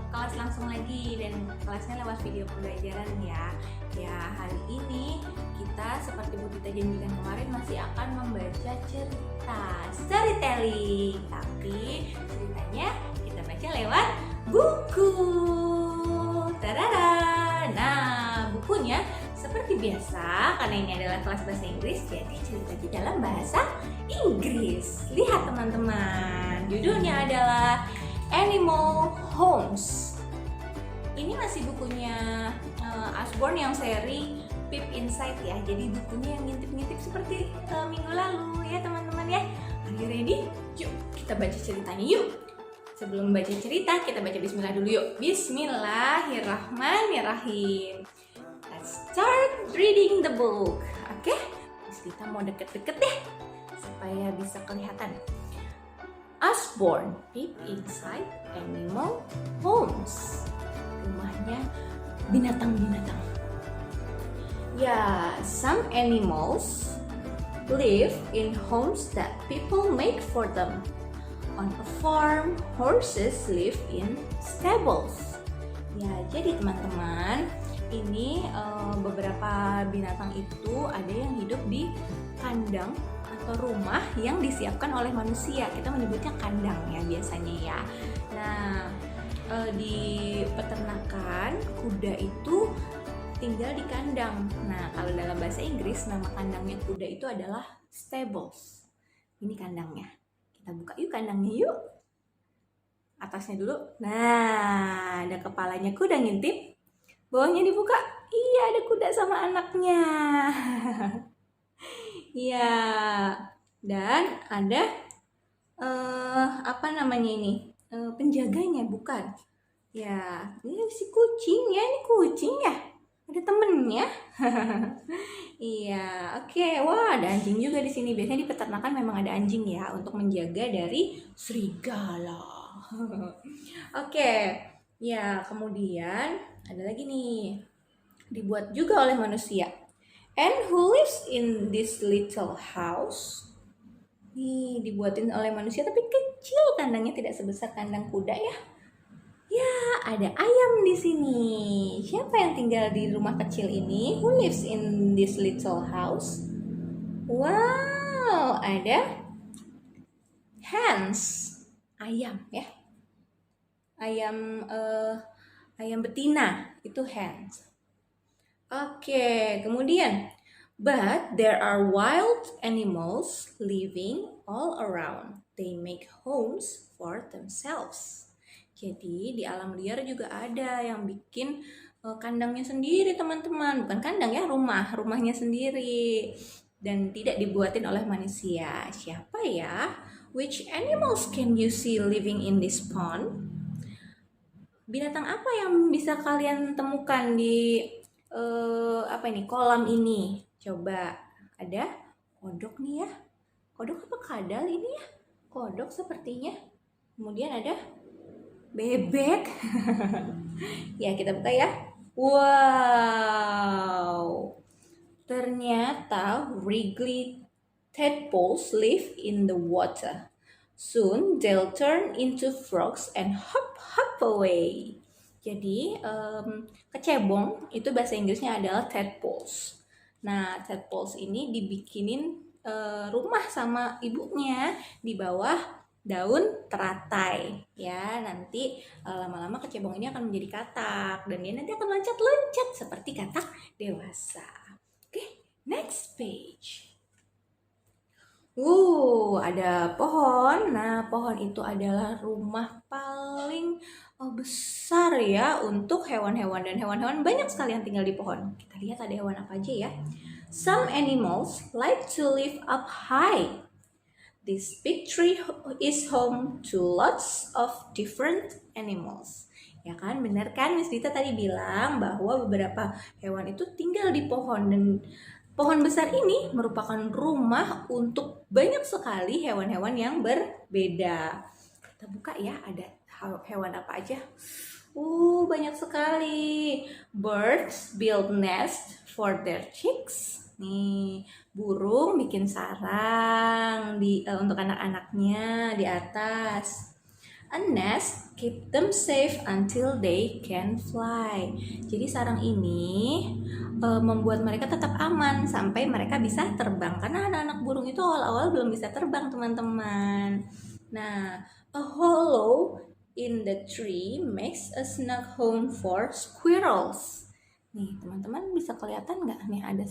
kelas langsung lagi, dan kelasnya lewat video pembelajaran ya. Ya, hari ini kita seperti Bu Tita janjikan kemarin masih akan membaca cerita storytelling, tapi ceritanya kita baca lewat buku. Tarara. Nah, bukunya seperti biasa, karena ini adalah kelas bahasa Inggris, jadi ceritanya dalam bahasa Inggris. Lihat teman-teman, judulnya adalah Animal Homes. Ini masih bukunya Usborne yang seri Peep Inside ya. Jadi bukunya yang ngintip-ngintip seperti minggu lalu ya teman-teman ya. Are you ready? Yuk kita baca ceritanya yuk. Sebelum baca cerita kita baca bismillah dulu yuk. Bismillahirrahmanirrahim. Let's start reading the book. Oke? Kita mau deket-deket deh supaya bisa kelihatan. Usborne Peep Inside Animal Homes. Rumahnya binatang-binatang. Ya, some animals live in homes that people make for them. On a farm, horses live in stables. Ya, jadi teman-teman, ini beberapa binatang itu ada yang hidup di kandang atau rumah yang disiapkan oleh manusia. Kita menyebutnya kandang ya biasanya ya. Nah, di peternakan kuda itu tinggal di kandang. Nah, kalau dalam bahasa Inggris nama kandangnya kuda itu adalah stables. Ini kandangnya. Kita buka yuk kandangnya yuk. Atasnya dulu. Nah, ada kepalanya kuda ngintip. Bawahnya dibuka. Iya, ada kuda sama anaknya. Ya, dan ada apa namanya ini? Penjaganya bukan? Ya, ini si kucing ya, ini kucing ya. Ada temennya. Iya, oke. Wah, ada anjing juga di sini. Biasanya di peternakan memang ada anjing ya untuk menjaga dari serigala. Oke. Ya, kemudian ada lagi nih. Dibuat juga oleh manusia. And who lives in this little house? Nih, dibuatin oleh manusia tapi kecil, kandangnya tidak sebesar kandang kuda ya. Ya, ada ayam di sini. Siapa yang tinggal di rumah kecil ini? Who lives in this little house? Wow, ada hens. Ayam ya. Ayam betina itu hens. Oke, kemudian but there are wild animals living all around. They make homes for themselves. Jadi di alam liar juga ada yang bikin kandangnya sendiri teman-teman. Bukan kandang ya, rumahnya sendiri. Dan tidak dibuatin oleh manusia. Siapa ya? Which animals can you see living in this pond? Binatang apa yang bisa kalian temukan di kolam ini? Coba, ada kodok nih ya. Kodok apa kadal ini ya? Kodok sepertinya. Kemudian ada bebek. Ya, kita buka ya. Wow. Ternyata wriggly tadpoles live in the water. Soon they'll turn into frogs and hop away. Jadi kecebong itu bahasa Inggrisnya adalah tadpoles. Nah, tadpoles ini dibikinin rumah sama ibunya di bawah daun teratai. Ya, nanti lama-lama kecebong ini akan menjadi katak dan dia nanti akan loncat-loncat seperti katak dewasa. Oke, next page. Ada pohon. Nah, pohon itu adalah rumah paling besar ya untuk hewan-hewan, dan hewan-hewan banyak sekali yang tinggal di pohon. Kita lihat ada hewan apa aja ya. Some animals like to live up high. This big tree is home to lots of different animals. Ya kan, benar kan Miss Dita tadi bilang bahwa beberapa hewan itu tinggal di pohon, dan pohon besar ini merupakan rumah untuk banyak sekali hewan-hewan yang berbeda. Kita buka ya, ada hewan apa aja. Banyak sekali. Birds build nest for their chicks. Nih, burung bikin sarang untuk anak-anaknya di atas. A nest keep them safe until they can fly. Jadi sarang ini membuat mereka tetap aman sampai mereka bisa terbang. Karena anak-anak burung itu awal-awal belum bisa terbang, teman-teman. Nah, a hollow in the tree makes a snug home for squirrels. Nih, teman-teman bisa kelihatan nggak? Nih ada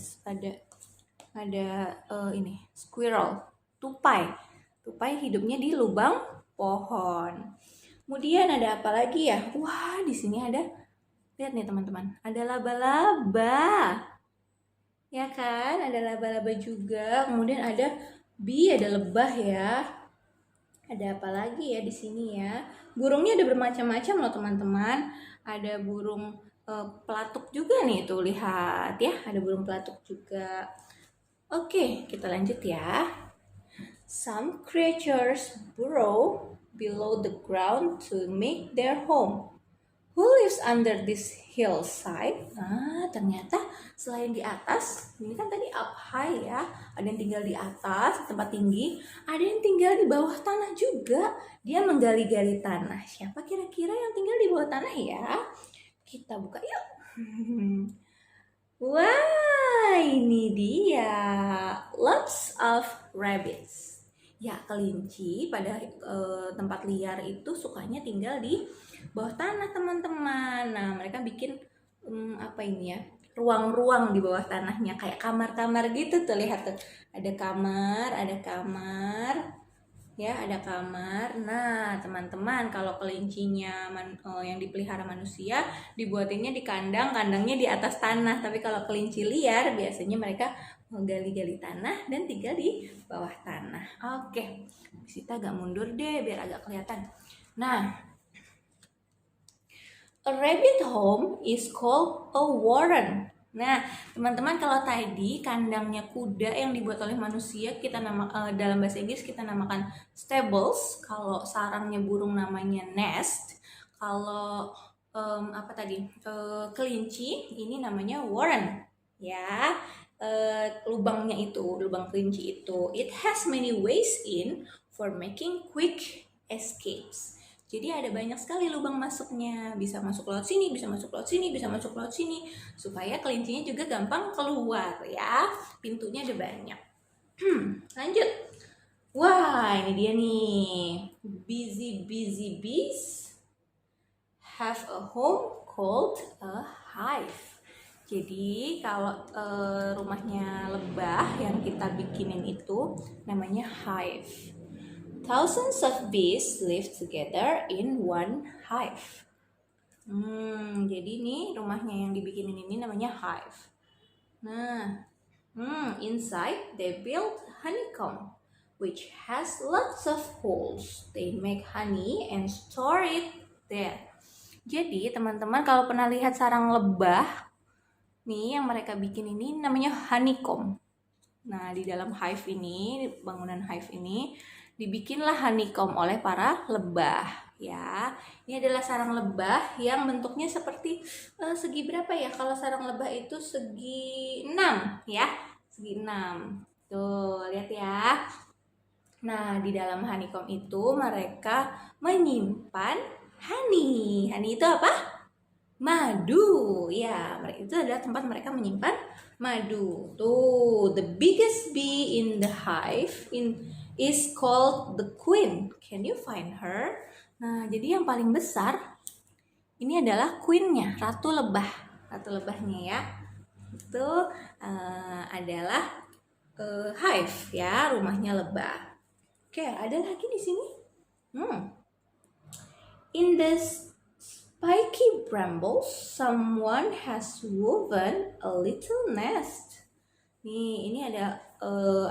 ini squirrel, tupai. Tupai hidupnya di lubang pohon. Kemudian ada apa lagi ya? Wah, di sini ada, lihat nih teman-teman, ada laba-laba. Ya kan? Ada laba-laba juga. Kemudian ada bee, ada lebah ya. Ada apa lagi ya di sini ya? Burungnya ada bermacam-macam loh teman-teman. Ada burung pelatuk juga nih, tuh lihat ya, ada burung pelatuk juga. Oke, kita lanjut ya. Some creatures burrow below the ground to make their home. Who lives under this hillside? Nah, ternyata selain di atas, ini kan tadi up high ya, ada yang tinggal di atas, tempat tinggi, ada yang tinggal di bawah tanah juga. Dia menggali-gali tanah. Siapa kira-kira yang tinggal di bawah tanah ya? Kita buka yuk. Wah, ini dia. Lots of rabbits. Ya, kelinci pada tempat liar itu sukanya tinggal di bawah tanah, teman-teman. Nah, mereka bikin apa ini ya, ruang-ruang di bawah tanahnya, kayak kamar-kamar gitu tuh, lihat tuh. Ada kamar ya, ada kamar. Nah, teman-teman, kalau kelincinya yang dipelihara manusia, dibuatinnya di kandang, kandangnya di atas tanah. Tapi kalau kelinci liar, biasanya mereka menggali-gali tanah dan tinggal di bawah tanah. Oke, kita agak mundur deh biar agak kelihatan. Nah, a rabbit home is called a warren. Nah, teman-teman, kalau tadi kandangnya kuda yang dibuat oleh manusia kita dalam bahasa Inggris kita namakan stables. Kalau sarangnya burung namanya nest. Kalau kelinci ini namanya warren. Ya, lubangnya itu, lubang kelinci itu. It has many ways in for making quick escapes. Jadi ada banyak sekali lubang masuknya, bisa masuk lewat sini, bisa masuk lewat sini, bisa masuk lewat sini, supaya kelincinya juga gampang keluar ya. Pintunya ada banyak. Lanjut. Wah, ini dia nih. Busy bees have a home called a hive. Jadi kalau rumahnya lebah yang kita bikinin itu namanya hive. Thousands of bees live together in one hive. Jadi nih rumahnya yang dibikinin ini namanya hive. Nah, inside they build honeycomb, which has lots of holes. They make honey and store it there. Jadi teman-teman kalau pernah lihat sarang lebah, nih yang mereka bikin ini namanya honeycomb. Nah, di dalam hive ini, bangunan hive ini, dibikinlah honeycomb oleh para lebah ya. Ini adalah sarang lebah yang bentuknya seperti segi berapa ya? Kalau sarang lebah itu segi 6 ya, segi 6. Tuh, lihat ya. Nah, di dalam honeycomb itu mereka menyimpan honey. Honey itu apa? Madu. Ya, itu adalah tempat mereka menyimpan madu. Tuh, the biggest bee in the hive is called the queen. Can you find her? Nah, jadi yang paling besar ini adalah queen-nya, ratu lebah. Ratu lebahnya ya. Itu adalah hive ya, rumahnya lebah. Oke, ada lagi di sini. In the spiky brambles, someone has woven a little nest. Nih, ini ada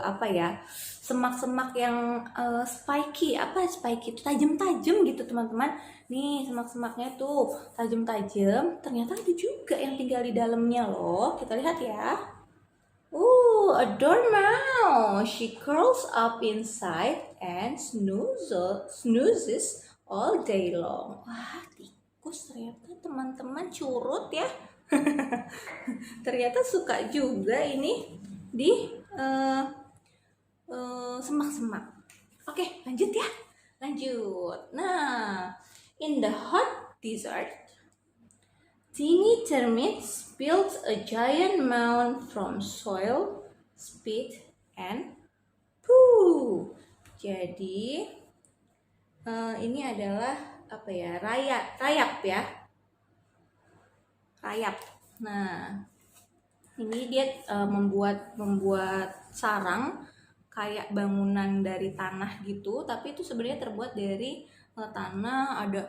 apa ya? Semak-semak yang spiky. Apa spiky? Itu tajam-tajam gitu, teman-teman. Nih, semak-semaknya tuh tajam-tajam. Ternyata ada juga yang tinggal di dalamnya loh. Kita lihat ya. A dormouse. She curls up inside and snoozes all day long. Wah, tikus ternyata teman-teman curut ya. Ternyata suka juga ini di semak-semak. Oke, lanjut ya. Lanjut. Nah, in the hot desert, teeny termites built a giant mound from soil, spit, and poo. Jadi ini adalah apa ya? Rayap ya. Rayap. Nah, ini dia membuat sarang kayak bangunan dari tanah gitu, tapi itu sebenarnya terbuat dari tanah. Ada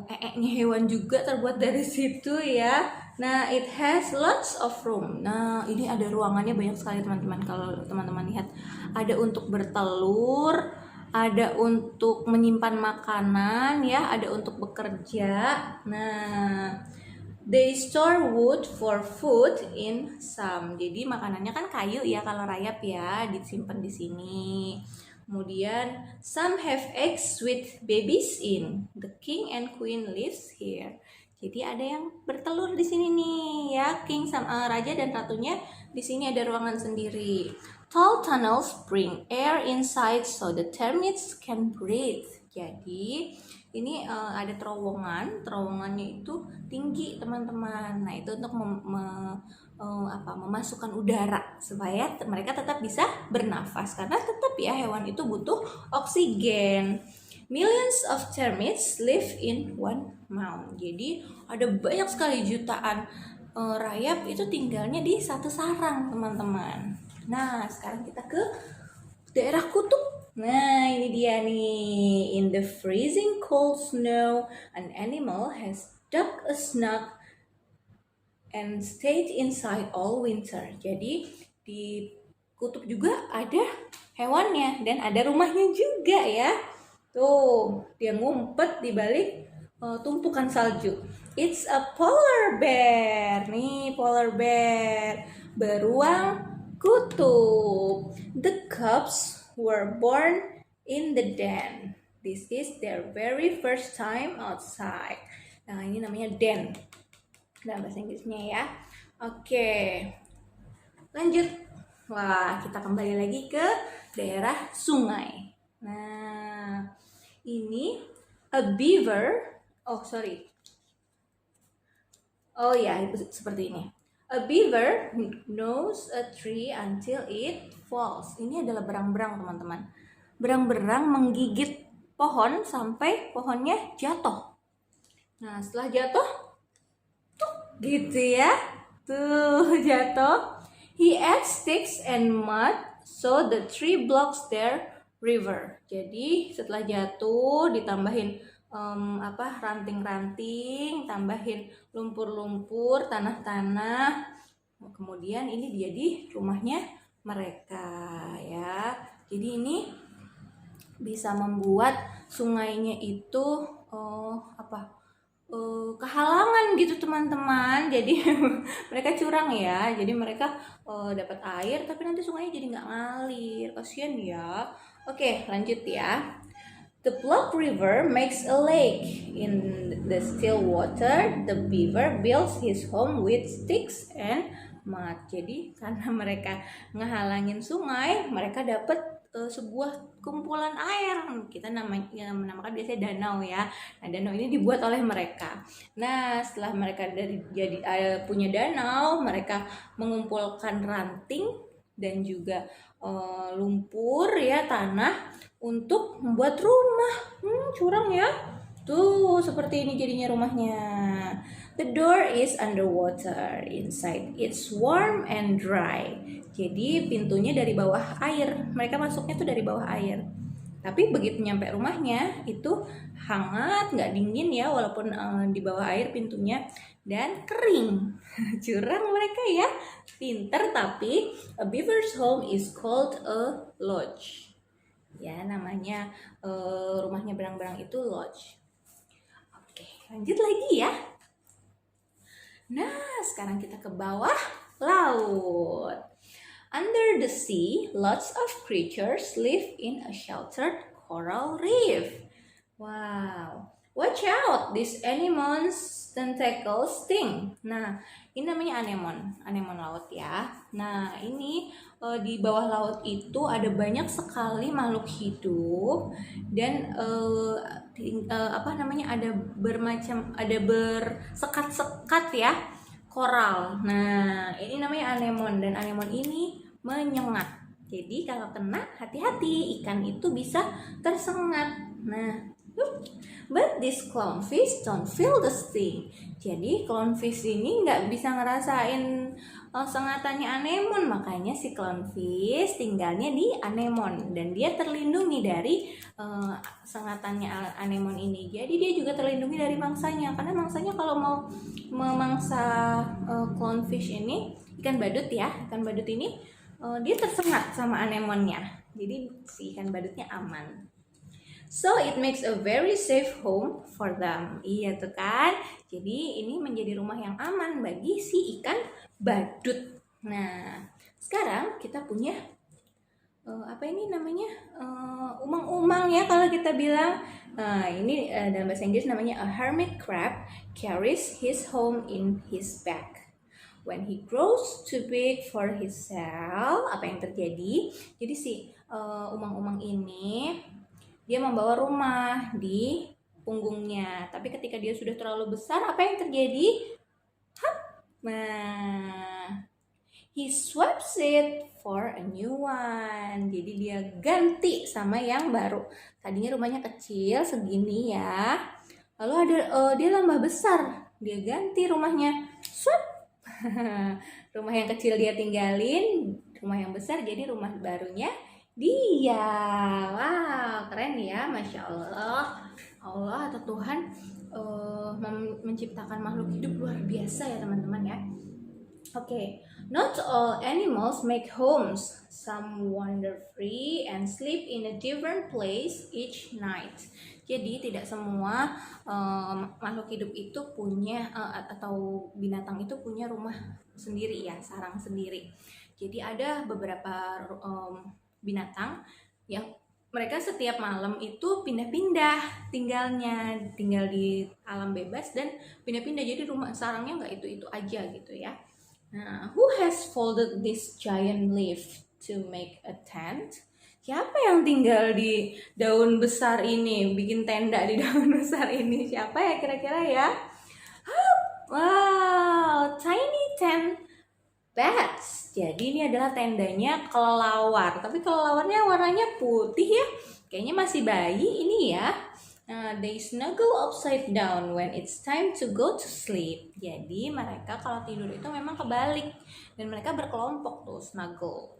ee-nya hewan juga terbuat dari situ ya. Nah, it has lots of room. Nah, ini ada ruangannya banyak sekali teman-teman. Kalau teman-teman lihat, ada untuk bertelur, ada untuk menyimpan makanan ya, ada untuk bekerja. Nah, they store wood for food in some. Jadi makanannya kan kayu ya kalau rayap ya, disimpan di sini. Kemudian some have eggs with babies in. The king and queen lives here. Jadi ada yang bertelur di sini nih ya, king sama raja dan ratunya di sini ada ruangan sendiri. Tall tunnels bring air inside so the termites can breathe. Jadi ini ada terowongannya itu tinggi teman-teman. Nah itu untuk memasukkan udara supaya mereka tetap bisa bernafas, karena tetap ya hewan itu butuh oksigen. Millions of termites live in one mound. Jadi ada banyak sekali jutaan rayap itu tinggalnya di satu sarang teman-teman. Nah sekarang kita ke daerah kutub. Nah, ini dia nih. In the freezing cold snow, an animal has dug a snug and stayed inside all winter. Jadi, di kutub juga ada hewannya dan ada rumahnya juga ya. Tuh, dia ngumpet di balik tumpukan salju. It's a polar bear. Nih, polar bear. Beruang kutub. The cubs were born in the den. This is their very first time outside. Nah, ini namanya den dalam bahasa Inggrisnya ya. Oke. Lanjut. Wah, kita kembali lagi ke daerah sungai. Nah, ini a beaver. Oh ya, seperti ini. A beaver knows a tree until it falls. Ini adalah berang-berang teman-teman. Berang-berang menggigit pohon sampai pohonnya jatuh. Nah setelah jatuh, gitu ya. Tuh jatuh. He adds sticks and mud so the tree blocks their river. Jadi setelah jatuh ditambahin ranting-ranting, tambahin lumpur-lumpur, tanah-tanah. Kemudian ini jadi rumahnya mereka ya. Jadi ini bisa membuat sungainya itu kehalangan gitu teman-teman. Jadi mereka curang ya. Jadi mereka dapat air tapi nanti sungainya jadi nggak ngalir. Kasian ya. Oke, lanjut ya. The Block River makes a lake. In the still water, the beaver builds his home with sticks and mud. Jadi karena mereka ngehalangin sungai, mereka dapat sebuah kumpulan air. Kita menamakan biasanya danau ya. Nah, danau ini dibuat oleh mereka. Nah, setelah mereka punya danau, mereka mengumpulkan ranting dan juga lumpur ya, tanah untuk membuat rumah. Curang ya. Tuh, seperti ini jadinya rumahnya. The door is underwater. Inside it's warm and dry. Jadi pintunya dari bawah air. Mereka masuknya tuh dari bawah air. Tapi begitu nyampe rumahnya itu hangat, nggak dingin ya, walaupun di bawah air pintunya, dan kering. Curang mereka ya. Pinter, tapi a beaver's home is called a lodge. Ya, namanya rumahnya berang-berang itu lodge. Oke, lanjut lagi ya. Nah, sekarang kita ke bawah laut. Under the sea, lots of creatures live in a sheltered coral reef. Wow, Watch out, this anemone's tentacles sting. Nah, ini namanya anemon laut ya. Nah, ini di bawah laut itu ada banyak sekali makhluk hidup dan ada bersekat-sekat ya, koral. Nah, ini namanya anemon dan anemon ini menyengat. Jadi kalau kena hati-hati, ikan itu bisa tersengat. Nah, but this clownfish don't feel the sting. Jadi clownfish ini nggak bisa ngerasain sengatannya anemon, makanya si clownfish tinggalnya di anemon dan dia terlindungi dari sengatannya anemon ini. Jadi dia juga terlindungi dari mangsanya, karena mangsanya kalau mau memangsa clownfish ini, ikan badut ini dia tersengat sama anemonnya. Jadi si ikan badutnya aman. So it makes a very safe home for them. Iya tuh kan. Jadi ini menjadi rumah yang aman bagi si ikan badut. Nah, sekarang kita punya umang-umang ya kalau kita bilang. Nah, ini dalam bahasa Inggris namanya a hermit crab carries his home in his back. When he grows too big for his cell, apa yang terjadi? Jadi si umang-umang ini dia membawa rumah di punggungnya. Tapi ketika dia sudah terlalu besar, apa yang terjadi? Nah, he swaps it for a new one. Jadi dia ganti sama yang baru. Tadinya rumahnya kecil segini ya. Lalu dia nambah besar. Dia ganti rumahnya. Swap. Rumah yang kecil dia tinggalin, rumah yang besar jadi rumah barunya dia. Wow, keren ya, Masya Allah. Allah atau Tuhan menciptakan makhluk hidup luar biasa ya teman-teman ya. Okay, not all animals make homes. Some wander free and sleep in a different place each night. Jadi tidak semua makhluk hidup itu punya atau binatang itu punya rumah sendiri ya, sarang sendiri. Jadi ada beberapa binatang yang mereka setiap malam itu pindah-pindah tinggal di alam bebas dan pindah-pindah, jadi rumah sarangnya nggak itu aja gitu ya. Nah, who has folded this giant leaf to make a tent? Siapa yang tinggal di daun besar ini, bikin tenda di daun besar ini? Siapa ya kira-kira ya? Wow, tiny tent bats. Jadi ini adalah tendanya kelelawar. Tapi kelelawarnya warnanya putih ya. Kayaknya masih bayi ini ya. They snuggle upside down when it's time to go to sleep. Jadi mereka kalau tidur itu memang kebalik. Dan mereka berkelompok tuh, snuggle.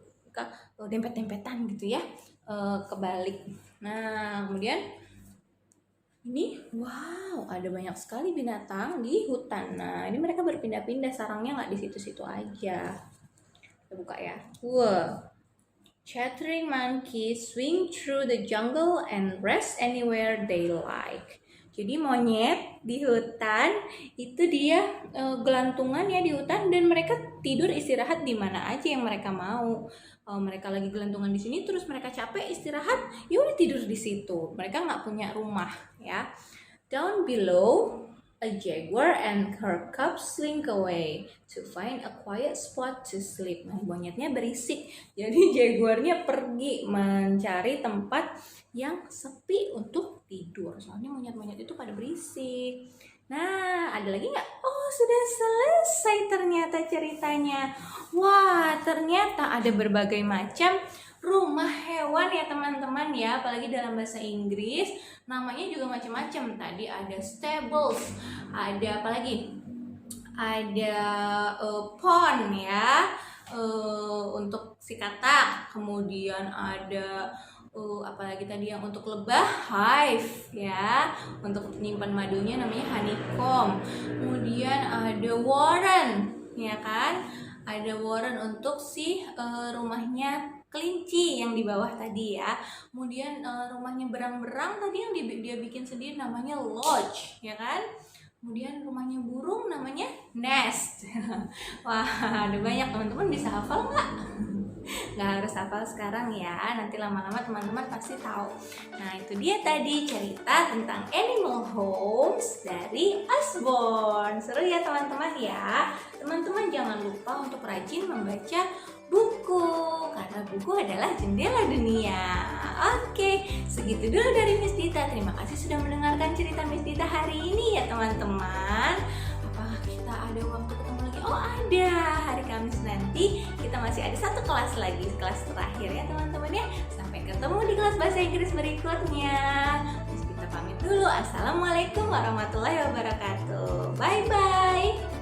Dempet-dempetan gitu ya, kebalik. Nah, kemudian ini, wow, ada banyak sekali binatang di hutan. Nah, ini mereka berpindah-pindah, sarangnya nggak di situ-situ aja. Kita buka ya. Wow. Chattering monkeys swing through the jungle and rest anywhere they like. Jadi monyet di hutan itu dia gelantungan ya di hutan dan mereka tidur istirahat di mana aja yang mereka mau. Mereka lagi gelantungan di sini terus mereka capek istirahat, ya udah tidur di situ. Mereka nggak punya rumah ya. Down below, a jaguar and her cubs slink away to find a quiet spot to sleep. Nah, monyetnya berisik. Jadi jaguarnya pergi mencari tempat yang sepi untuk tidur. Soalnya monyet-monyet itu pada berisik. Nah, ada lagi nggak? Oh, sudah selesai ternyata ceritanya. Wah, ternyata ada berbagai macam rumah hewan ya teman-teman ya, apalagi dalam bahasa Inggris namanya juga macam-macam. Tadi ada stables, ada apa lagi? Ada pond ya, untuk si katak. Kemudian ada apalagi tadi yang untuk lebah, hive ya, untuk menyimpan madunya namanya honeycomb. Kemudian ada warren ya kan, ada warren untuk si rumahnya kelinci yang di bawah tadi ya. Kemudian rumahnya berang-berang tadi yang dia bikin sendiri namanya lodge ya kan. Kemudian rumahnya burung namanya nest. Wah, ada banyak, teman-teman bisa hafal nggak? Nggak harus hafal sekarang ya, nanti lama-lama teman-teman pasti tahu. Nah, itu dia tadi cerita tentang Animal Homes dari Usborne. Seru ya teman-teman ya. Teman-teman jangan lupa untuk rajin membaca buku, karena buku adalah jendela dunia. Oke, segitu dulu dari Miss Dita. Terima kasih sudah mendengarkan cerita Miss Dita hari ini ya teman-teman. Apakah kita ada waktu ketemu lagi? Oh ada, hari Kamis nanti kita masih ada satu kelas lagi, kelas terakhir ya teman-teman ya. Sampai ketemu di kelas bahasa Inggris berikutnya. Miss Dita pamit dulu. Assalamualaikum warahmatullahi wabarakatuh. Bye-bye.